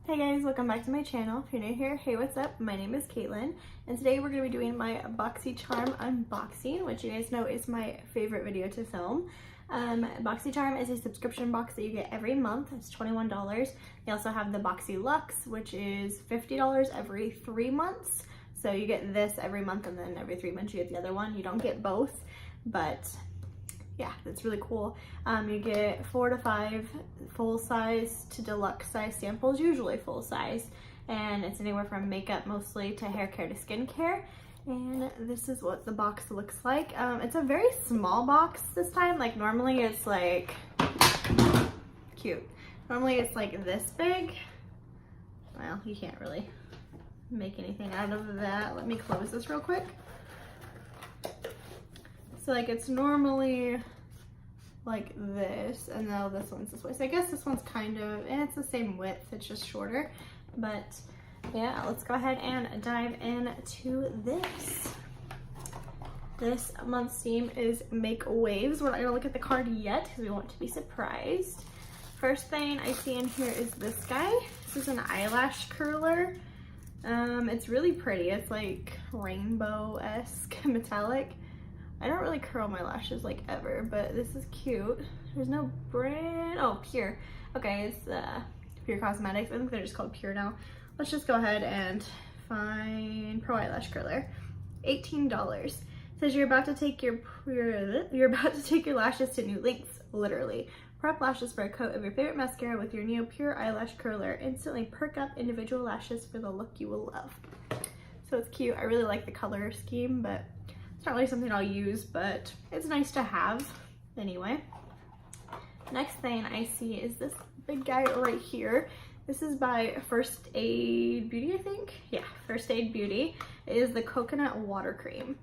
Hey guys, welcome back to my channel. If you're new here, hey, what's up? My name is Caitlin, and today we're going to be doing my Boxycharm unboxing, which you guys know is my favorite video to film. Boxycharm is a subscription box that you get every month. It's $21. They also have the Boxy Luxe, which is $50 every 3 months. So you get this every month, and then every 3 months you get the other one. You don't get both, but yeah, that's really cool. You get 4 to 5 full size to deluxe size samples, usually full size, and it's anywhere from makeup mostly to hair care to skincare. And this is what the box looks like. It's a very small box this time. Like normally it's like cute. Normally it's like this big. Well, you can't really make anything out of that. Let me close this real quick. So like it's normally like this, and now this one's this way. So I guess this one's kind of, and it's the same width, it's just shorter. But yeah, let's go ahead and dive into this. This month's theme is Make Waves. We're not gonna look at the card yet because we want to be surprised. First thing I see in here is this guy. This is an eyelash curler. It's really pretty. It's like rainbow-esque metallic. I don't really curl my lashes like ever, but this is cute. There's no brand. Oh, Pure. Okay, it's Pure Cosmetics. I think they're just called Pure now. Let's just go ahead and find Pro Eyelash Curler. $18. It says you're about to take your lashes to new lengths, literally. Prep lashes for a coat of your favorite mascara with your new Pure Eyelash Curler. Instantly perk up individual lashes for the look you will love. So it's cute. I really like the color scheme, but it's not really something I'll use, but it's nice to have anyway. Next thing I see is this big guy right here. This is by First Aid Beauty, I think. Yeah, First Aid Beauty. It is the coconut water cream.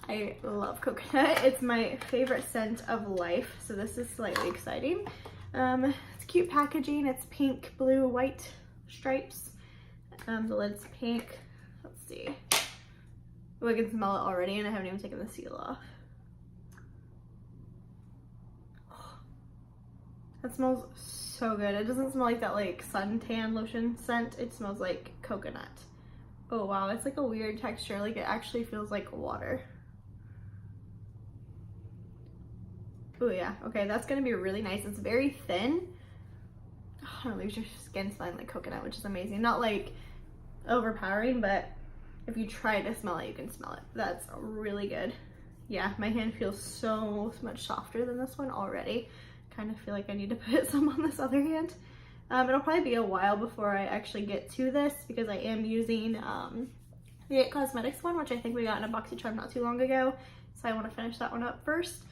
I love coconut. It's my favorite scent of life, so this is slightly exciting. It's cute packaging. It's pink, blue, white stripes. The lid's pink. Let's see. Oh, I can smell it already, and I haven't even taken the seal off. Oh, that smells so good. It doesn't smell like that like suntan lotion scent. It smells like coconut. Oh wow, it's like a weird texture. Like it actually feels like water. Oh yeah, okay, that's gonna be really nice. It's very thin. Oh, it leaves your skin smelling like coconut, which is amazing. Not like overpowering, but if you try to smell it, you can smell it. That's really good. Yeah, my hand feels so much softer than this one already. Kind of feel like I need to put some on this other hand. It'll probably be a while before I actually get to this because I am using the It Cosmetics one, which I think we got in a Boxycharm not too long ago. So I want to finish that one up first.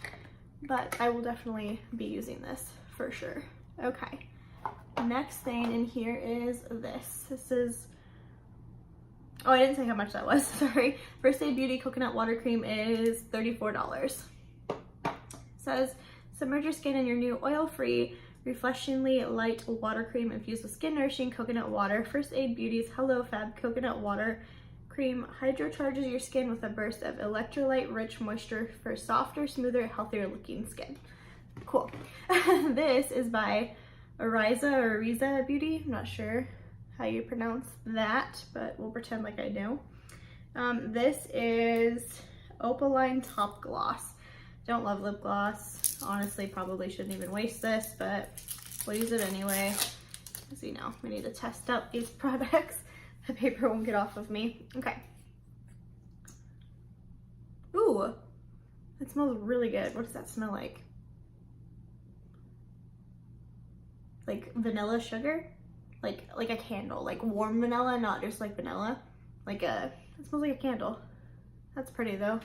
But I will definitely be using this for sure. Okay. Next thing in here is this. This is, oh, I didn't say how much that was, sorry. First Aid Beauty Coconut Water Cream is $34. It says, submerge your skin in your new oil-free, refreshingly light water cream infused with skin-nourishing coconut water. First Aid Beauty's Hello Fab Coconut Water Cream hydrocharges your skin with a burst of electrolyte-rich moisture for softer, smoother, healthier-looking skin. Cool. This is by Ariza Beauty. I'm not sure how you pronounce that, but we'll pretend like I do. This is Opaline Top Gloss. Don't love lip gloss. Honestly, probably shouldn't even waste this, but we'll use it anyway. As you know, we need to test out these products. The paper won't get off of me. Okay. Ooh, it smells really good. What does that smell like? Like vanilla sugar? Like a candle, like warm vanilla, not just like vanilla. It smells like a candle. That's pretty though.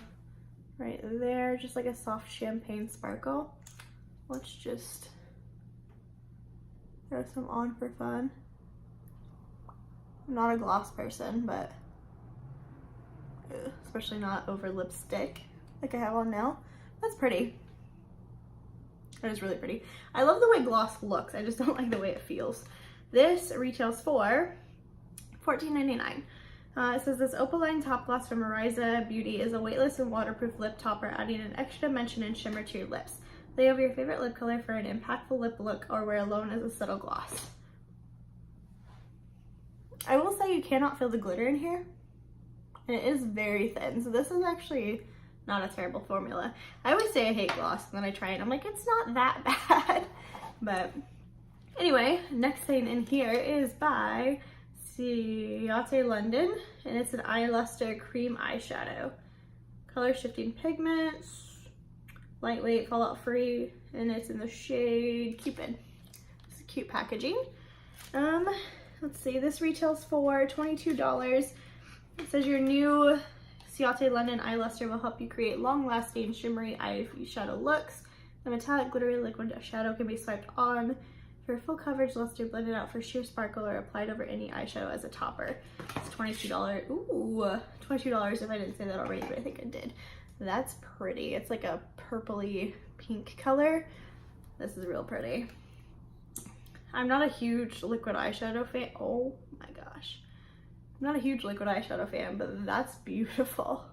Right there, just like a soft champagne sparkle. Let's just throw some on for fun. I'm not a gloss person, but especially not over lipstick like I have on now. That's pretty. That is really pretty. I love the way gloss looks. I just don't like the way it feels. This retails for $14.99. It says this Opaline Top Gloss from Ariza Beauty is a weightless and waterproof lip topper, adding an extra dimension and shimmer to your lips. Lay over your favorite lip color for an impactful lip look, or wear alone as a subtle gloss. I will say you cannot feel the glitter in here. And it is very thin. So this is actually not a terrible formula. I always say I hate gloss, and then I try it. I'm like, it's not that bad. But anyway, next thing in here is by Ciate London, and it's an eye luster cream eyeshadow. Color shifting pigments, lightweight, fallout free, and it's in the shade Cupid. It's a cute packaging. Let's see, this retails for $22. It says your new Ciate London eye luster will help you create long-lasting shimmery eyeshadow looks. The metallic glittery liquid shadow can be swiped on for full coverage luster, blended out for sheer sparkle, or applied over any eyeshadow as a topper. It's $22. Ooh, $22 if I didn't say that already, but I think I did. That's pretty. It's like a purpley pink color. This is real pretty. I'm not a huge liquid eyeshadow fan. Oh my gosh. I'm not a huge liquid eyeshadow fan, but that's beautiful.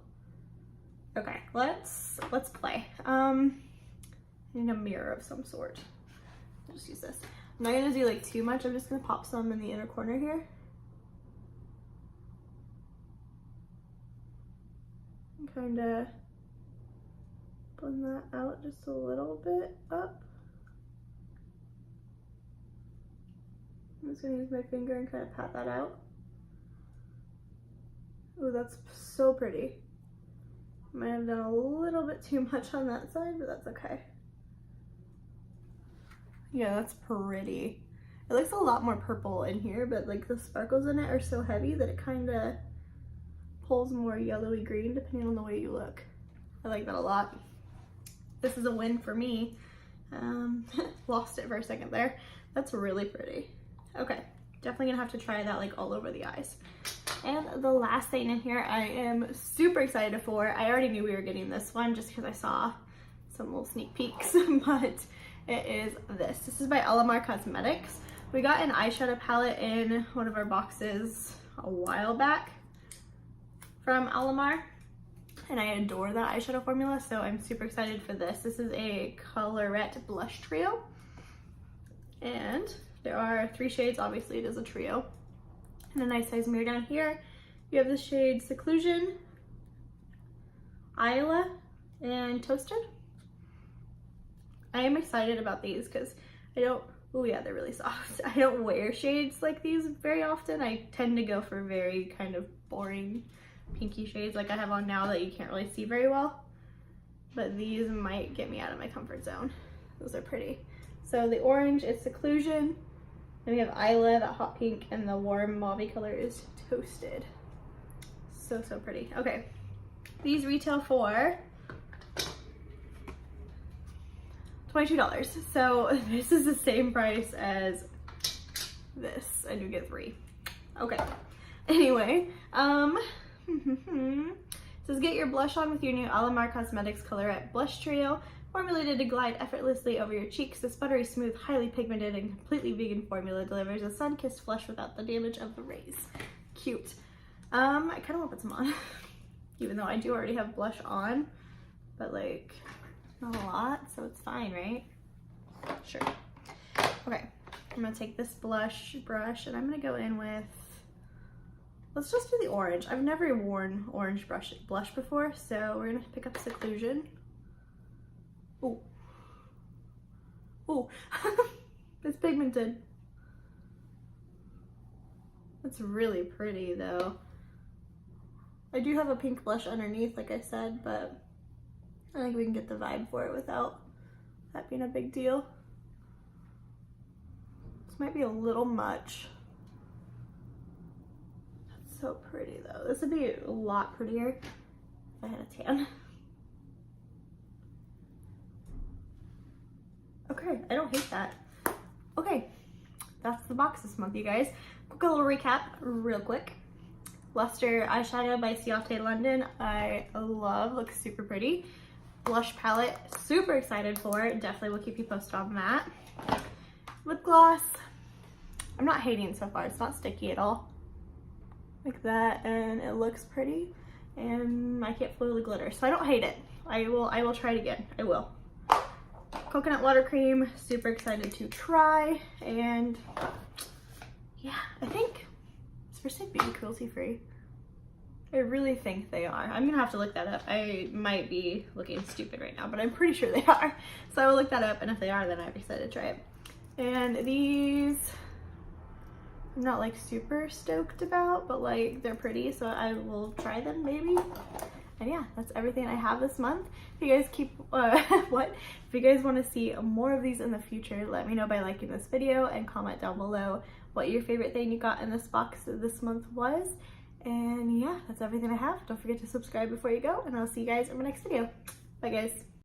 Okay, let's play. I need a mirror of some sort. I'll just use this. I'm not gonna do like too much. I'm just gonna pop some in the inner corner here. And kind of blend that out just a little bit up. I'm just gonna use my finger and kind of pat that out. Oh, that's so pretty. Might have done a little bit too much on that side, but that's okay. Yeah, that's pretty. It looks a lot more purple in here, but like the sparkles in it are so heavy that it kind of pulls more yellowy green depending on the way you look. I like that a lot. This is a win for me. Lost it for a second there. That's really pretty. Okay, definitely gonna have to try that like all over the eyes. And the last thing in here I am super excited for. I already knew we were getting this one just because I saw some little sneak peeks, but it is this. This is by Alamar Cosmetics. We got an eyeshadow palette in one of our boxes a while back from Alamar, and I adore that eyeshadow formula, so I'm super excited for this. This is a colorette blush trio, and there are 3 shades. Obviously it is a trio. And a nice size mirror down here. You have the shade Seclusion, Isla, and Toasted. I am excited about these because I don't, oh yeah, they're really soft. I don't wear shades like these very often. I tend to go for very kind of boring pinky shades like I have on now that you can't really see very well. But these might get me out of my comfort zone. Those are pretty. So the orange is Seclusion. Then we have Isla, that hot pink, and the warm mauve color is Toasted. So, so pretty. Okay, these retail for $22. So this is the same price as this, and you get 3. Okay, anyway, it says get your blush on with your new Alamar Cosmetics Colorette Blush Trio. Formulated to glide effortlessly over your cheeks, this buttery smooth, highly pigmented, and completely vegan formula delivers a sun-kissed flush without the damage of the rays. Cute. I kind of want to put some on, even though I do already have blush on, but like not a lot, so it's fine, right? Sure. Okay, I'm gonna take this blush brush and I'm gonna go in with, let's just do the orange. I've never worn orange blush before, so we're gonna pick up Seclusion. Ooh. Ooh. It's pigmented. It's really pretty though. I do have a pink blush underneath, like I said, but I think we can get the vibe for it without that being a big deal. This might be a little much. That's so pretty though. This would be a lot prettier if I had a tan. Okay, I don't hate that. Okay, that's the box this month, you guys. Quick little recap, real quick. Luster eyeshadow by Ciate London, I love, looks super pretty. Blush palette, super excited for it. Definitely will keep you posted on that. Lip gloss, I'm not hating so far. It's not sticky at all. Like that, and it looks pretty. And I can't feel the glitter, so I don't hate it. I will try it again. I will. Coconut water cream, super excited to try, and yeah, I think it's First Aid Beauty cruelty free? I really think they are. I'm gonna have to look that up. I might be looking stupid right now, but I'm pretty sure they are. So I will look that up, and if they are, then I'm excited to try it. And these, I'm not like super stoked about, but like they're pretty, so I will try them maybe. And yeah, that's everything I have this month. If you guys keep, if you guys want to see more of these in the future, let me know by liking this video and comment down below what your favorite thing you got in this box this month was. And yeah, that's everything I have. Don't forget to subscribe before you go, and I'll see you guys in my next video. Bye guys.